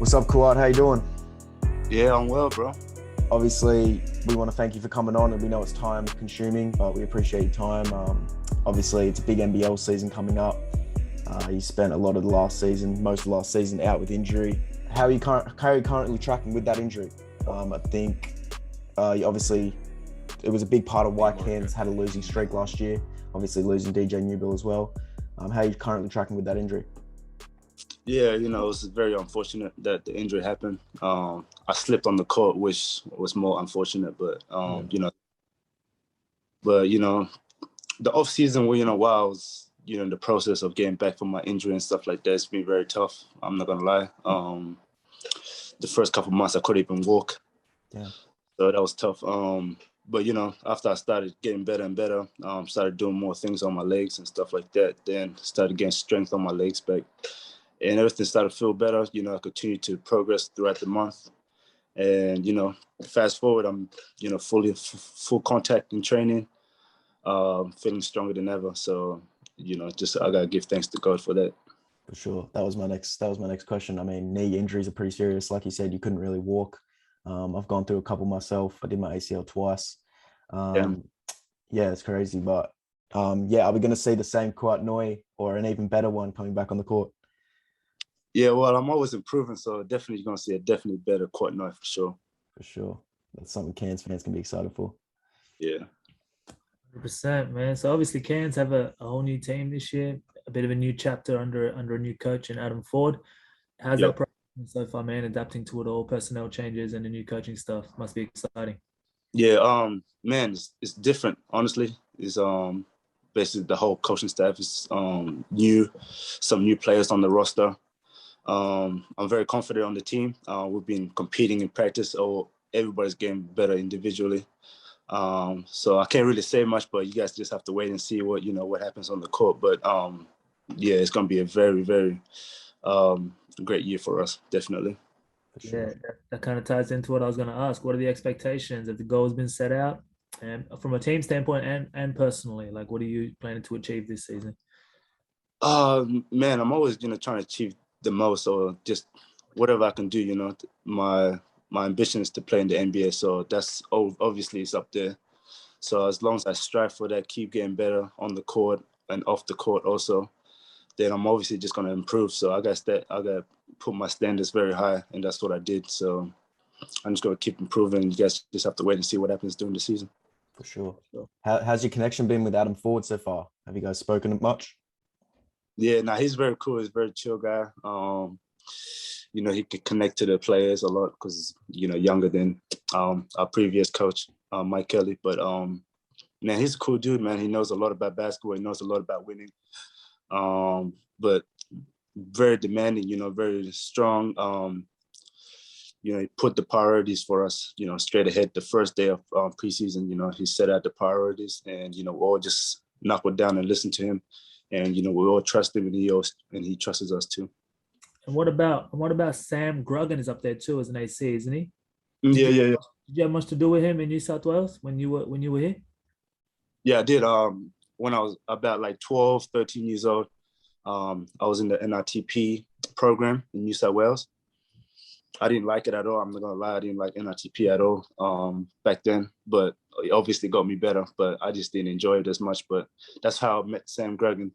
What's up, Kouat? How you doing? Yeah, I'm well, bro. Obviously, we want to thank you for coming on, and we know it's time consuming, but we appreciate your time. Obviously, it's a big NBL season coming up. You spent a lot of the last season, most of the last season out with injury. How are you currently tracking with that injury? I think obviously it was a big part of why Cairns had a losing streak last year. Obviously losing DJ Newbill as well. How are you currently tracking with that injury? Yeah, it was very unfortunate that the injury happened. I slipped on the court, which was more unfortunate, but the off season, while I was, in the process of getting back from my injury and stuff like that, it's been very tough. I'm not gonna lie. The first couple of months I couldn't even walk. Yeah. So that was tough. But after I started getting better and better, started doing more things on my legs and stuff like that, then started getting strength on my legs back. And everything started to feel better. I continued to progress throughout the month. And, fast forward, I'm, full contact in training, feeling stronger than ever. So, I got to give thanks to God for that. For sure. That was my next question. I mean, knee injuries are pretty serious. Like you said, you couldn't really walk. I've gone through a couple myself. I did my ACL twice. Yeah, it's crazy. But are we going to see the same Kouat Noi or an even better one coming back on the court? Yeah, well, I'm always improving, so definitely going to see a definitely better Kouat Noi for sure. For sure. That's something Cairns fans can be excited for. Yeah. 100%, man. So obviously Cairns have a whole new team this year, a bit of a new chapter under a new coach in Adam Ford. How's that process so far, man, adapting to it all, personnel changes and the new coaching stuff? Must be exciting. Yeah, man, it's different, honestly. It's basically the whole coaching staff is new, some new players on the roster. I'm very confident on the team. We've been competing in practice, or everybody's getting better individually. So I can't really say much, but you guys just have to wait and see what happens on the court. But yeah, it's going to be a very, very great year for us, definitely. Yeah, that kind of ties into what I was going to ask. What are the expectations? Have the goals been set out? And from a team standpoint and personally, like what are you planning to achieve this season? Man, I'm always trying to achieve the most, or just whatever I can do. My ambition is to play in the NBA, so that's obviously it's up there. So as long as I strive for that, keep getting better on the court and off the court also, then I'm obviously just going to improve. So I got to put my standards very high, and that's what I did. So I'm just going to keep improving. You guys just have to wait and see what happens during the season. For sure. How's your connection been with Adam Ford so far? Have you guys spoken much? Yeah, he's very cool. He's a very chill guy. He can connect to the players a lot because younger than our previous coach, Mike Kelly. But man, he's a cool dude, man. He knows a lot about basketball. He knows a lot about winning. But very demanding, very strong. He put the priorities for us, straight ahead. The first day of preseason, he set out the priorities, and we all just knock it down and listen to him. And we all trust him, and he trusts us too. And what about Sam Gruggan is up there too as an AC, isn't he? Yeah. Did you have much to do with him in New South Wales when you were here? Yeah, I did. When I was about like 12, 13 years old, I was in the NRTP program in New South Wales. I didn't like it at all. I'm not gonna lie, I didn't like NRTP at all back then. But it obviously got me better. But I just didn't enjoy it as much. But that's how I met Sam Gruggan.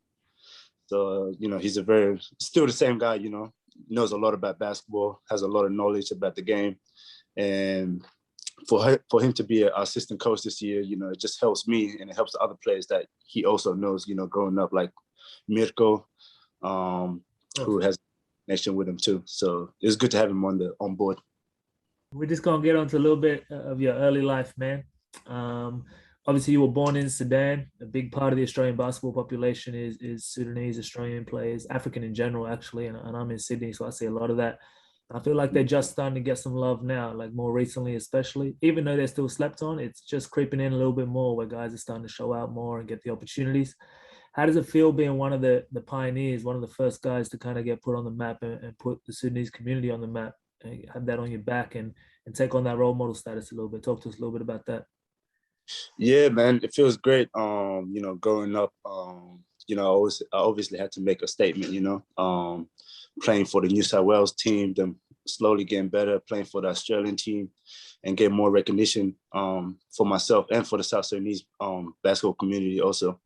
So he's still the same guy. Knows a lot about basketball, has a lot of knowledge about the game, and for him to be an assistant coach this year, it just helps me and it helps the other players that he also knows. Growing up, like Mirko, who has connection with him too. So it's good to have him on board. We're just gonna get onto a little bit of your early life, man. Obviously, you were born in Sudan. A big part of the Australian basketball population is Sudanese, Australian players, African in general, actually. And I'm in Sydney, so I see a lot of that. I feel like they're just starting to get some love now, like more recently, especially. Even though they're still slept on, it's just creeping in a little bit more where guys are starting to show out more and get the opportunities. How does it feel being one of the pioneers, one of the first guys to kind of get put on the map and put the Sudanese community on the map, and have that on your back and take on that role model status a little bit? Talk to us a little bit about that. Yeah, man, it feels great. Growing up, I obviously had to make a statement. Playing for the New South Wales team, them slowly getting better, playing for the Australian team, and get more recognition for myself and for the South Sudanese basketball community also.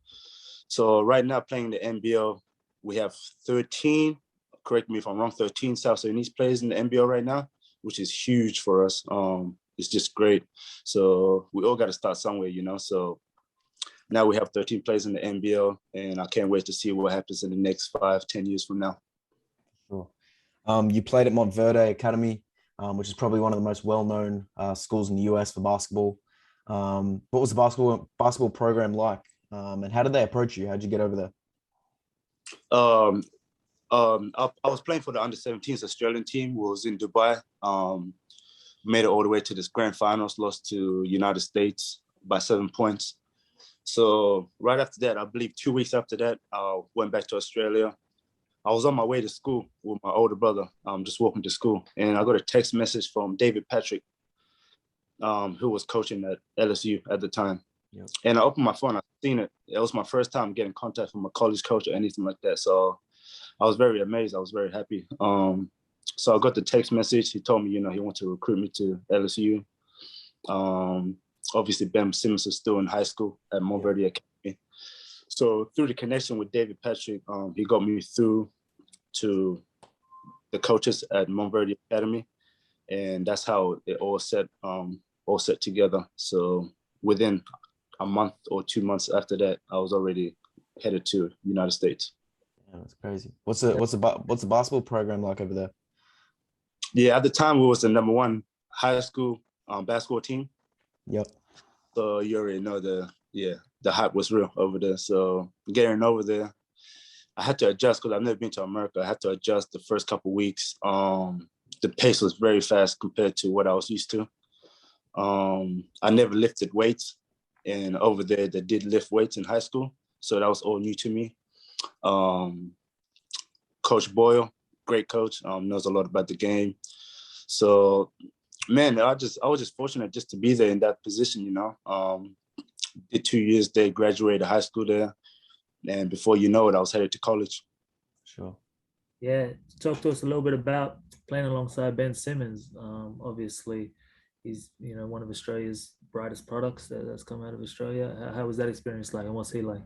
So right now, playing the NBL, we have 13, correct me if I'm wrong, 13 South Sudanese players in the NBL right now, which is huge for us. It's just great. So we all got to start somewhere, you know. So now we have 13 players in the NBL, and I can't wait to see what happens in the next 5-10 years from now. Sure. You played at Montverde Academy, which is probably one of the most well-known schools in the US for basketball. What was the basketball program like? And how did they approach you? How did you get over there? I was playing for the under-17s Australian team. We was in Dubai. Made it all the way to this grand finals, lost to United States by 7 points. So right after that, I believe 2 weeks after that, I went back to Australia. I was on my way to school with my older brother, just walking to school. And I got a text message from David Patrick, who was coaching at LSU at the time. Yep. And I opened my phone, I seen it. It was my first time getting contact from a college coach or anything like that. So I was very amazed. I was very happy. So I got the text message. He told me, you know, he wanted to recruit me to LSU. Obviously, Ben Simmons is still in high school at Montverde Academy. So through the connection with David Patrick, he got me through to the coaches at Montverde Academy, and that's how it all set together. So within a month or 2 months after that, I was already headed to the United States. Yeah, that's crazy. What's the basketball program like over there? Yeah, at the time we was the #1 high school basketball team. Yep. So you already know the hype was real over there. So getting over there, I had to adjust because I've never been to America. I had to adjust the first couple of weeks. The pace was very fast compared to what I was used to. I never lifted weights, and over there they did lift weights in high school. So that was all new to me. Coach Boyle, great coach, knows a lot about the game. So, man, I was just fortunate just to be there in that position, you know. Did 2 years there, graduated high school there, and before you know it, I was headed to college. Sure. Yeah, talk to us a little bit about playing alongside Ben Simmons. Obviously, he's one of Australia's brightest products that's come out of Australia. How was that experience like, and what's he like?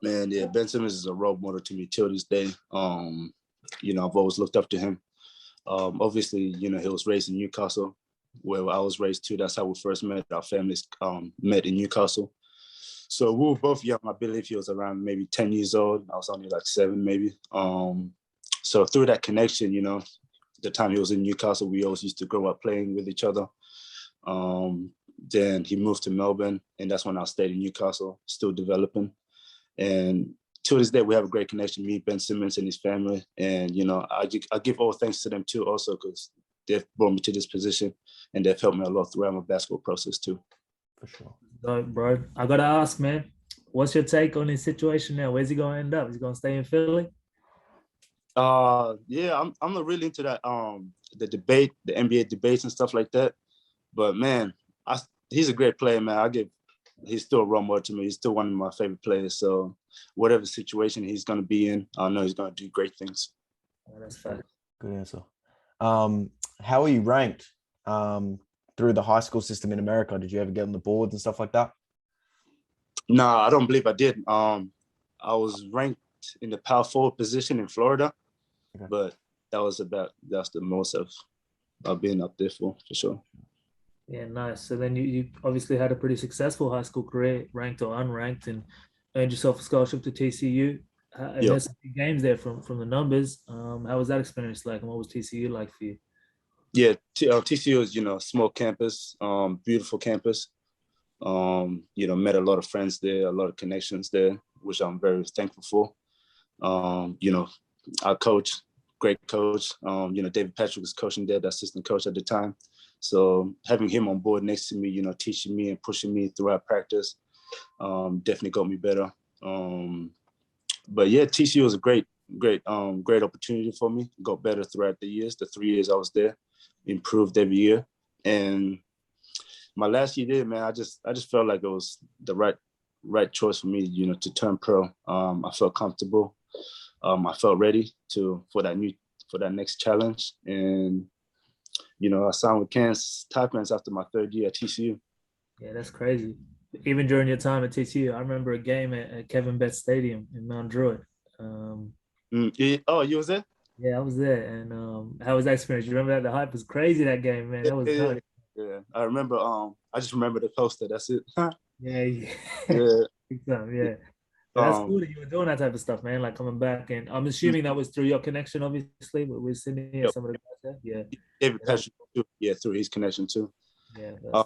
Man, yeah, Ben Simmons is a role model to me till this day. I've always looked up to him. Obviously, he was raised in Newcastle, where I was raised too. That's how we first met. Our families met in Newcastle. So we were both young. I believe he was around maybe 10 years old. I was only like 7 maybe. So through that connection, the time he was in Newcastle, we always used to grow up playing with each other. Then he moved to Melbourne, and that's when I stayed in Newcastle, still developing. And to this day, we have a great connection, me, Ben Simmons, and his family. And, I give all thanks to them too also, because they've brought me to this position, and they've helped me a lot throughout my basketball process too. For sure. So, bro, I got to ask, man, what's your take on his situation now? Where's he going to end up? Is he going to stay in Philly? Yeah, I'm not really into that, the debate, the NBA debates and stuff like that. But, man, he's a great player, man. He's still a role model to me. He's still one of my favorite players. So whatever situation he's going to be in, I know he's going to do great things. Oh, that's fair. Good answer. How are you ranked through the high school system in America? Did you ever get on the boards and stuff like that? No, I don't believe I did. I was ranked in the power forward position in Florida, okay. But that's the most I've been up there for sure. Yeah, nice. So then you obviously had a pretty successful high school career, ranked or unranked, and earned yourself a scholarship to TCU. And there's some big games there from the numbers. How was that experience like, and what was TCU like for you? Yeah, TCU is, small campus, beautiful campus. Met a lot of friends there, a lot of connections there, which I'm very thankful for. Our coach, great coach. David Patrick was coaching there, the assistant coach at the time. So having him on board next to me, teaching me and pushing me throughout practice, definitely got me better. But yeah, TCU was a great opportunity for me. Got better throughout the years. The 3 years I was there, improved every year. And my last year there, man, I just felt like it was the right choice for me, to turn pro. I felt comfortable. I felt ready for for that next challenge. And, you know, I signed with Cairns Taipans after my 3rd year at TCU. Yeah, that's crazy. Even during your time at TCU, I remember a game at Kevin Betts Stadium in Mount Druitt. Yeah. Oh, you was there? Yeah, I was there. And how was that experience? You remember that? The hype was crazy that game, man. That was nuts. Yeah, I remember. I just remember the poster. That's it. Yeah, yeah. Yeah. Big time, yeah. But that's cool that you were doing that type of stuff, man. Like coming back, and I'm assuming that was through your connection, obviously, with Sydney and some of the guys there. Yeah, David Patrick too. Yeah, through his connection too. Yeah.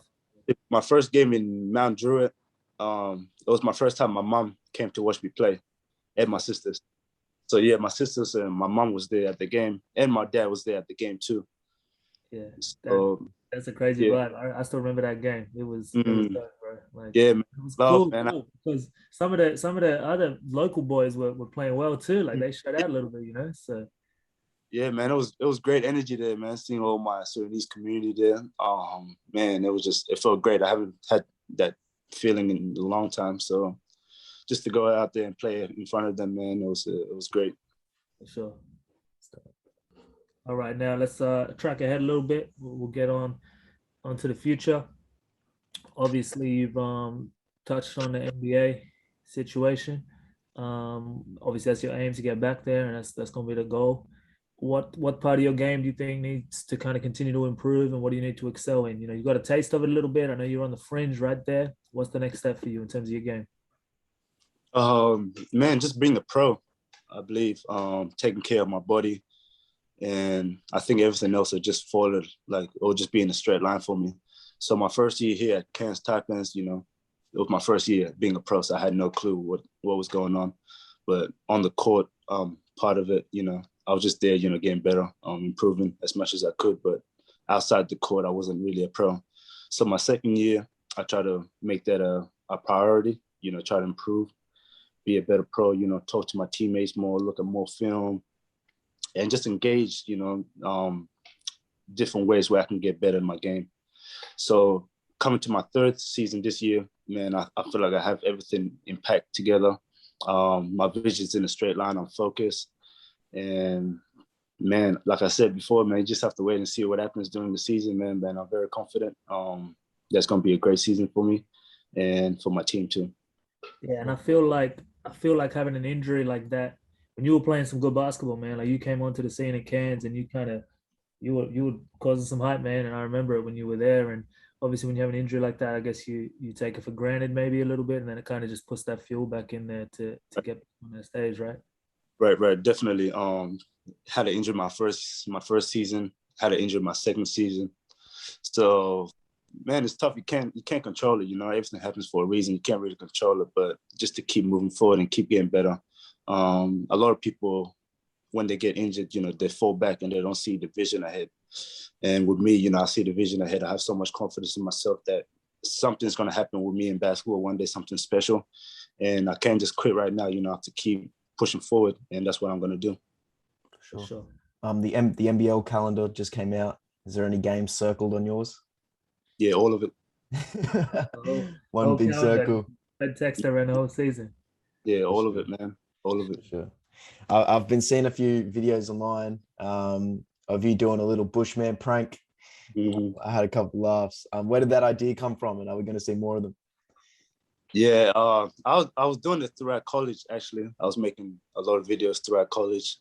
My first game in Mount Druitt. It was my first time my mom came to watch me play, and my sisters. So yeah, my sisters and my mom was there at the game, and my dad was there at the game too. Yeah, so, that's a crazy vibe. I still remember that game. It was dope, bro. Like, yeah, man. It was cool because some of the other local boys were playing well too. Like they shut out a little bit, you know. So yeah, man, it was great energy there, man. Seeing all my Sudanese community there, man, it felt great. I haven't had that feeling in a long time, so just to go out there and play in front of them, man, it was great. For sure. All right, now let's track ahead a little bit. We'll get onto the future. Obviously, you've touched on the NBA situation. Obviously, that's your aim to get back there, and that's going to be the goal. What part of your game do you think needs to kind of continue to improve, and what do you need to excel in? You know, you got a taste of it a little bit. I know you're on the fringe right there. What's the next step for you in terms of your game? Man, just being a pro, I believe, taking care of my body, and I think everything else will just fall like it'll just be in a straight line for me. So my first year here at Cairns Taipans, you know, it was my first year being a pro, so I had no clue what was going on. But on the court, part of it, you know, I was just there, you know, getting better, improving as much as I could. But outside the court, I wasn't really a pro. So my second year, I tried to make that a priority, you know, try to improve, be a better pro, you know, talk to my teammates more, look at more film, and just engage, you know, different ways where I can get better in my game. So coming to my 3rd season this year, man, I feel like I have everything impact together. My vision's in a straight line. I'm focused. And man, like I said before, man, you just have to wait and see what happens during the season, man. But I'm very confident. That's going to be a great season for me and for my team too. Yeah, and I feel like having an injury like that, when you were playing some good basketball, man, like you came onto the scene at Cairns and you were causing some hype, man. And I remember it when you were there. And obviously, when you have an injury like that, I guess you take it for granted maybe a little bit, and then it kind of just puts that fuel back in there to get on that stage, right? Right, definitely. Had to injure my first season. Had to injure my second season. So, man, it's tough. You can't control it. You know, everything happens for a reason. You can't really control it, but just to keep moving forward and keep getting better. A lot of people, when they get injured, you know, they fall back and they don't see the vision ahead. And with me, you know, I see the vision ahead. I have so much confidence in myself that something's going to happen with me in basketball one day, something special. And I can't just quit right now. You know, I have to keep pushing forward, and that's what I'm going to do. Sure. The NBL calendar just came out. Is there any games circled on yours? Yeah, all of it. One big circle. Red text around the whole season. Yeah, all of it, man. All of it. Sure. I've been seeing a few videos online of you doing a little Bushman prank. Mm-hmm. I had a couple laughs. Where did that idea come from, and are we going to see more of them? Yeah, I was doing it throughout college, actually. I was making a lot of videos throughout college.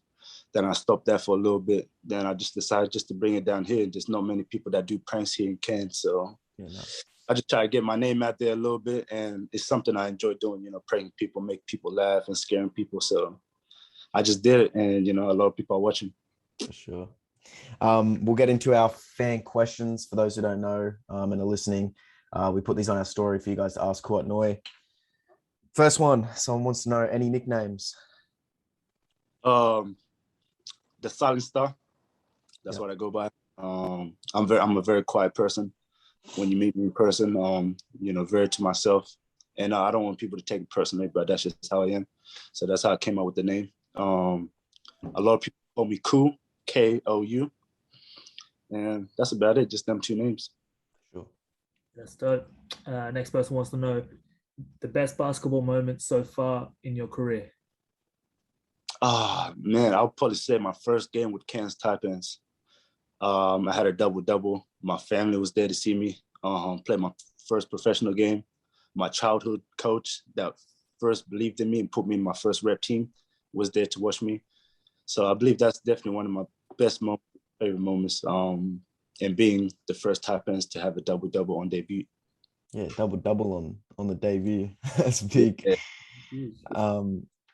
Then I stopped that for a little bit. Then I just decided just to bring it down here. There's not many people that do pranks here in Cairns, so I just try to get my name out there a little bit, and it's something I enjoy doing, you know, pranking people, make people laugh and scaring people. So I just did it, and, you know, a lot of people are watching. For sure. We'll get into our fan questions for those who don't know and are listening. We put these on our story for you guys to ask Kouat Noi. First one, someone wants to know any nicknames. The Silent Star. That's what I go by. I'm a very quiet person. When you meet me in person, you know, very to myself. And I don't want people to take it personally, but that's just how I am. So that's how I came up with the name. A lot of people call me Kou, K-O-U. And that's about it, just them two names. Sure. That's dope. Next person wants to know the best basketball moment so far in your career. Man, I'll probably say my first game with Cairns Taipans. I had a double-double. My family was there to see me play my first professional game. My childhood coach that first believed in me and put me in my first rep team was there to watch me. So I believe that's definitely one of my best moments, favorite moments, and being the first Taipans to have a double-double on debut. Yeah, double on the debut. That's big. Yeah.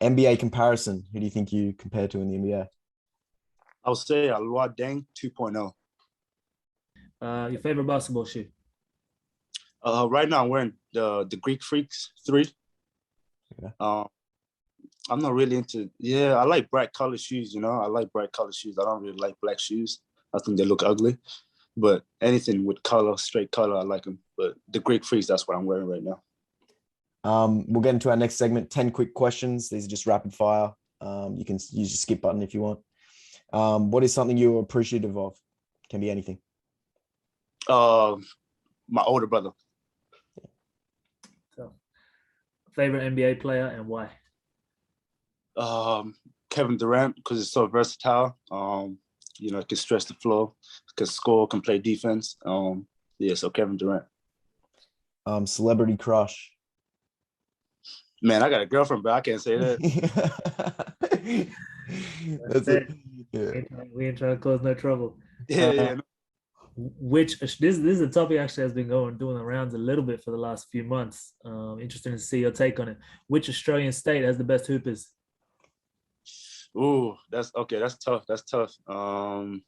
NBA comparison. Who do you think you compare to in the NBA? I would say Alua Deng 2.0. Your favorite basketball shoe? Right now I'm wearing the Greek Freaks 3. Yeah. I'm not really into, I like bright color shoes, I like bright color shoes. I don't really like black shoes. I think they look ugly. But anything with color, straight color, I like them. But the Greek Freaks, that's what I'm wearing right now. We'll get into our next segment, 10 quick questions. These are just rapid fire. You can use your skip button if you want. What is something you're appreciative of? Can be anything. My older brother. So, favorite NBA player and why? Kevin Durant, because he's so versatile. Can stretch the floor, can score, can play defense. So Kevin Durant. Celebrity crush. Man, I got a girlfriend, but I can't say that. That's it. Yeah. We ain't trying to cause no trouble. Yeah. This is a topic actually has been doing the rounds a little bit for the last few months. Interesting to see your take on it. Which Australian state has the best hoopers? Ooh, that's okay. That's tough. That's tough. I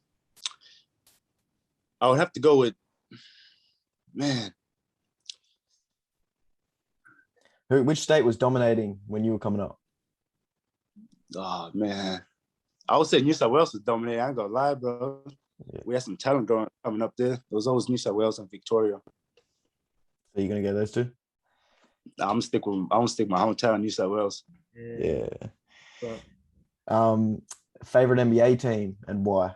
would have to go with, man. Which state was dominating when you were coming up? Oh man, I would say New South Wales was dominating. I ain't gonna lie, bro. Yeah. We had some talent coming up there. There was always New South Wales and Victoria. So you're gonna get those two? I'm gonna stick my hometown, New South Wales. Yeah. Favorite NBA team and why?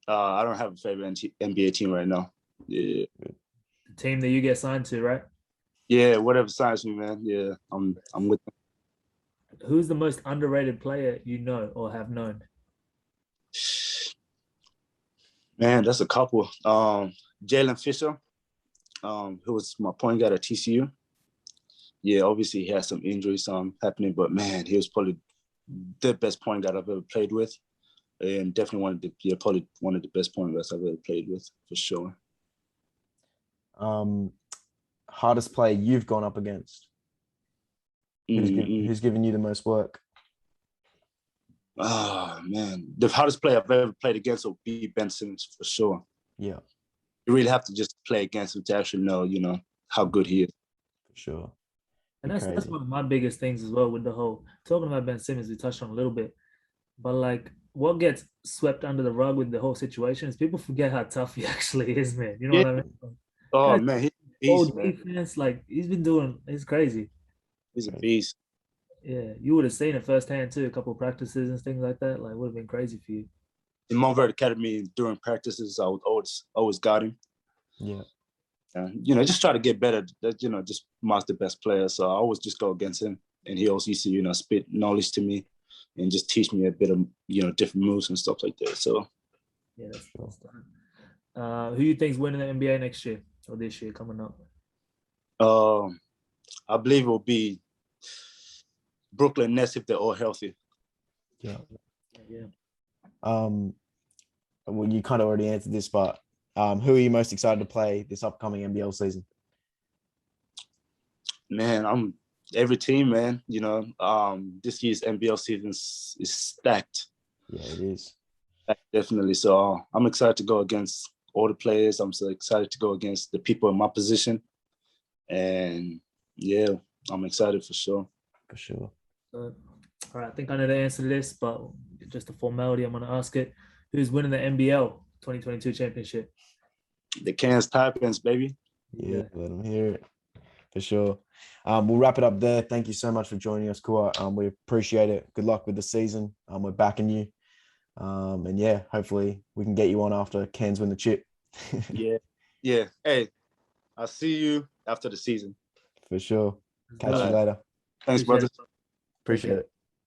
I don't have a favorite NBA team right now. Yeah. The team that you get signed to, right? Yeah, whatever signs me, man. Yeah, I'm with them. Who's the most underrated player you know or have known? Man, that's a couple. Jalen Fisher, who was my point guard at TCU. Yeah, obviously he had some injuries happening, but man, he was probably the best point guard I've ever played with, and definitely probably one of the best point guards I've ever played with for sure. Hardest player you've gone up against? Who's given you the most work? Oh man, the hardest player I've ever played against will be Ben Simmons for sure. Yeah, you really have to just play against him to actually know, how good he is. For sure. And that's one of my biggest things as well with the whole talking about Ben Simmons. We touched on a little bit, but like what gets swept under the rug with the whole situation is people forget how tough he actually is, man. You know what I mean? Oh man, he's defense, like he's crazy. He's a beast. Yeah, you would have seen it firsthand too. A couple of practices and things like that. Like, would have been crazy for you. In Montverde Academy, during practices, I would always guard him. Yeah. Just try to get better. Just mark the best player. So I always just go against him, and he always used to, spit knowledge to me, and just teach me a bit of, different moves and stuff like that. So. Yeah, that's who you think's winning the NBA next year or this year coming up? I believe it will be Brooklyn Nets if they're all healthy. Yeah. Well, you kind of already answered this, but who are you most excited to play this upcoming NBL season? Man, I'm every team, man. This year's NBL season is stacked. Yeah, it is. Definitely. So I'm excited to go against all the players. I'm so excited to go against the people in my position. And yeah, I'm excited for sure. For sure. All right, I think I know the answer to this, but just a formality, I'm going to ask it. Who's winning the NBL 2022 championship? The Cairns Taipans, baby. Yeah, let them hear it. For sure. We'll wrap it up there. Thank you so much for joining us, Kouat. We appreciate it. Good luck with the season. We're backing you. And yeah, hopefully we can get you on after Cairns win the chip. Yeah. Hey, I'll see you after the season. For sure. Catch you later. Thanks, brother. Appreciate it.